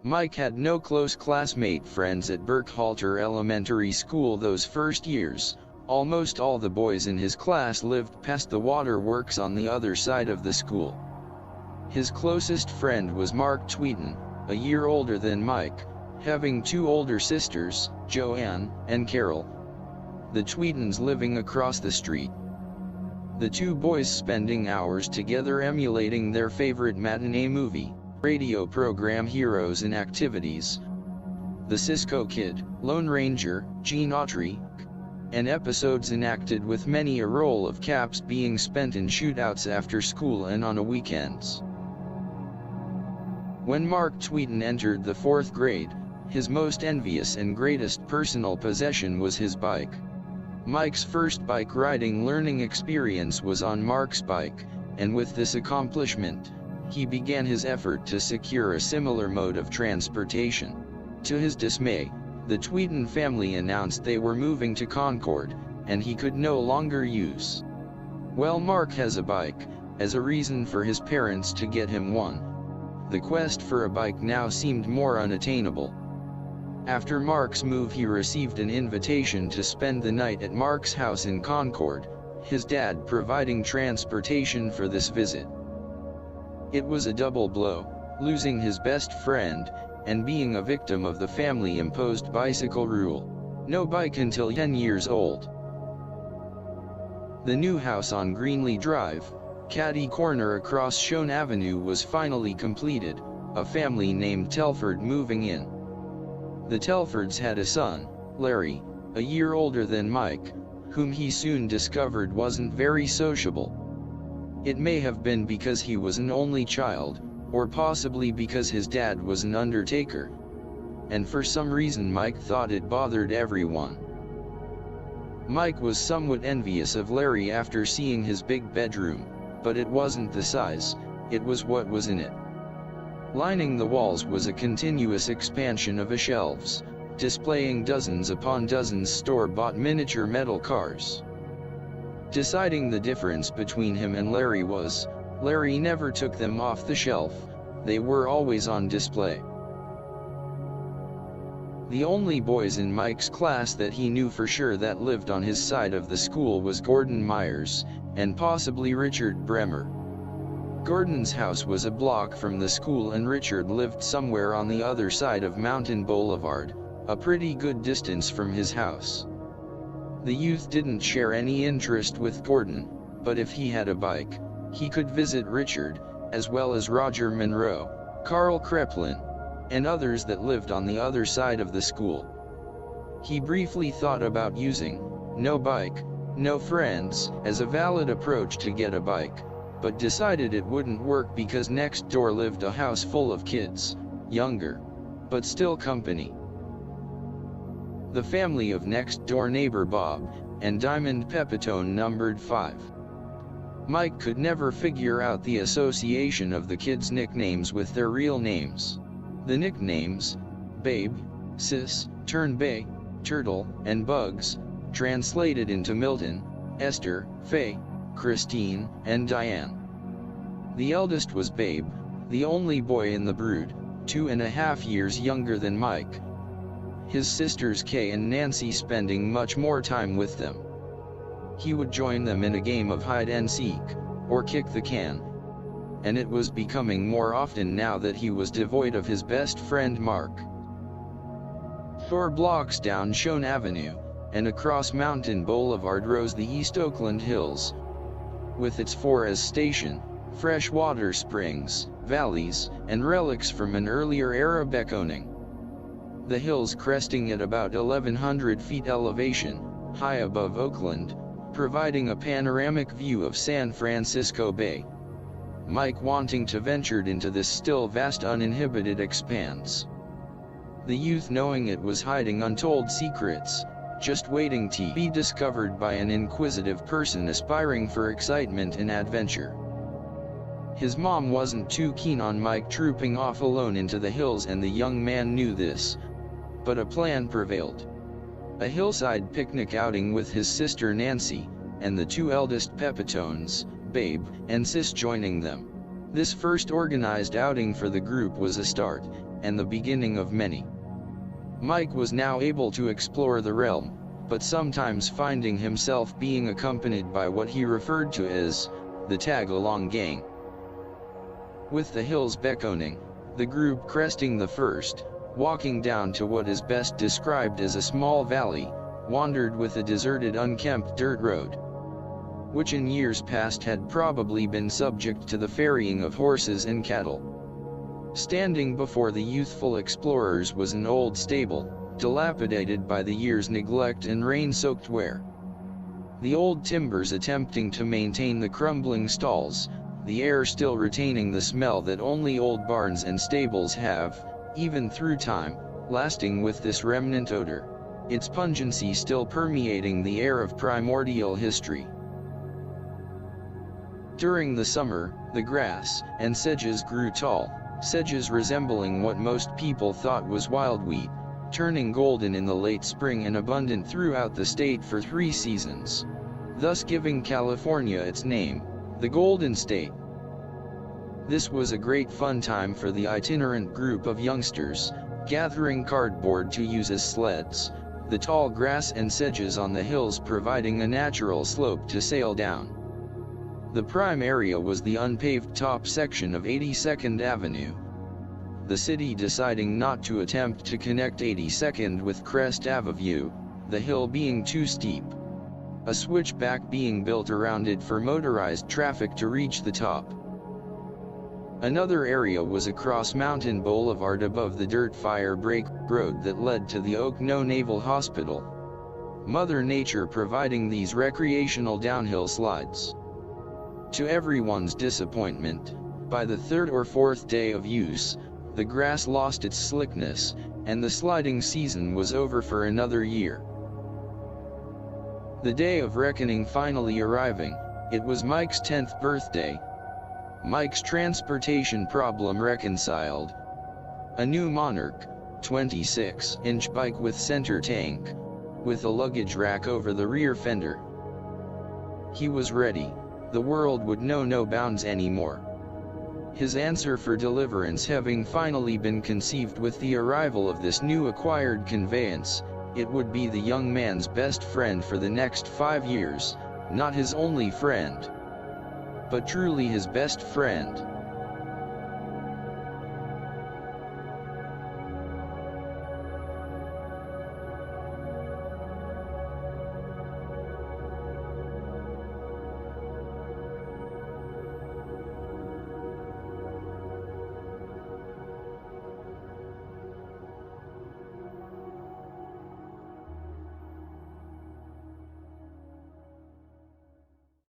Mike had no close classmate friends at Burkhalter Elementary School those first years. Almost all the boys in his class lived past the waterworks on the other side of the school. His closest friend was Mark Tweeton, a year older than Mike, having two older sisters, Joanne and Carol. The Tweetons living across the street. The two boys spending hours together emulating their favorite matinee movie, radio program heroes and activities. The Cisco Kid, Lone Ranger, Gene Autry, and episodes enacted with many a roll of caps being spent in shootouts after school and on weekends. When Mark Tweeton entered the 4th grade, his most envious and greatest personal possession was his bike. Mike's first bike riding learning experience was on Mark's bike, and with this accomplishment, he began his effort to secure a similar mode of transportation. To his dismay, the Tweeton family announced they were moving to Concord, and he could no longer use. Well, Mark has a bike, as a reason for his parents to get him one. The quest for a bike now seemed more unattainable. After Mark's move, he received an invitation to spend the night at Mark's house in Concord, his dad providing transportation for this visit. It was a double blow, losing his best friend, and being a victim of the family-imposed bicycle rule. No bike until 10 years old. The new house on Greenlee Drive, Caddy Corner across Shone Avenue was finally completed, a family named Telford moving in. The Telfords had a son, Larry, a year older than Mike, whom he soon discovered wasn't very sociable. It may have been because he was an only child, or possibly because his dad was an undertaker. And for some reason Mike thought it bothered everyone. Mike was somewhat envious of Larry after seeing his big bedroom, but it wasn't the size, it was what was in it. Lining the walls was a continuous expansion of shelves, displaying dozens upon dozens store-bought miniature metal cars. Deciding the difference between him and Larry was, Larry never took them off the shelf, they were always on display. The only boys in Mike's class that he knew for sure that lived on his side of the school was Gordon Myers, and possibly Richard Bremer. Gordon's house was a block from the school and Richard lived somewhere on the other side of Mountain Boulevard, a pretty good distance from his house. The youth didn't share any interest with Gordon, but if he had a bike, he could visit Richard, as well as Roger Monroe, Carl Kreplin, and others that lived on the other side of the school. He briefly thought about using "no bike, no friends" as a valid approach to get a bike, but decided it wouldn't work because next door lived a house full of kids, younger, but still company. The family of next-door neighbor Bob and Diamond Pepitone numbered 5. Mike could never figure out the association of the kids' nicknames with their real names. The nicknames, Babe, Sis, Turnbay, Turtle, and Bugs, translated into Milton, Esther, Faye, Christine, and Diane. The eldest was Babe, the only boy in the brood, 2.5 years younger than Mike. His sisters Kay and Nancy spending much more time with them. He would join them in a game of hide and seek, or kick the can. And it was becoming more often now that he was devoid of his best friend Mark. 4 blocks down Shone Avenue, and across Mountain Boulevard rose the East Oakland Hills. With its forest station, freshwater springs, valleys, and relics from an earlier era beckoning. The hills cresting at about 1,100 feet elevation, high above Oakland, providing a panoramic view of San Francisco Bay. Mike wanting to venture into this still vast uninhibited expanse. The youth knowing it was hiding untold secrets, just waiting to be discovered by an inquisitive person aspiring for excitement and adventure. His mom wasn't too keen on Mike trooping off alone into the hills, and the young man knew this. But a plan prevailed. A hillside picnic outing with his sister Nancy, and the 2 eldest Pepitones, Babe and Sis joining them. This first organized outing for the group was a start, and the beginning of many. Mike was now able to explore the realm, but sometimes finding himself being accompanied by what he referred to as the tag-along gang. With the hills beckoning, the group cresting the first, walking down to what is best described as a small valley, wandered with a deserted unkempt dirt road, which in years past had probably been subject to the ferrying of horses and cattle. Standing before the youthful explorers was an old stable, dilapidated by the years' neglect and rain-soaked wear. The old timbers attempting to maintain the crumbling stalls, the air still retaining the smell that only old barns and stables have, even through time, lasting with this remnant odor, its pungency still permeating the air of primordial history. During the summer, the grass and sedges grew tall, sedges resembling what most people thought was wild wheat, turning golden in the late spring and abundant throughout the state for 3 seasons, thus giving California its name, the Golden State. This was a great fun time for the itinerant group of youngsters, gathering cardboard to use as sleds, the tall grass and sedges on the hills providing a natural slope to sail down. The prime area was the unpaved top section of 82nd Avenue. The city deciding not to attempt to connect 82nd with Crest Avenue, the hill being too steep. A switchback being built around it for motorized traffic to reach the top. Another area was across Mountain Boulevard above the dirt fire break road that led to the Oak Knoll Naval Hospital. Mother Nature providing these recreational downhill slides. To everyone's disappointment, by the 3rd or 4th day of use, the grass lost its slickness, and the sliding season was over for another year. The day of reckoning finally arriving, it was Mike's 10th birthday. Mike's transportation problem reconciled. A new Monarch, 26-inch bike with center tank, with a luggage rack over the rear fender. He was ready. The world would know no bounds anymore. His answer for deliverance having finally been conceived with the arrival of this new acquired conveyance, it would be the young man's best friend for the next 5 years, not his only friend, but truly his best friend.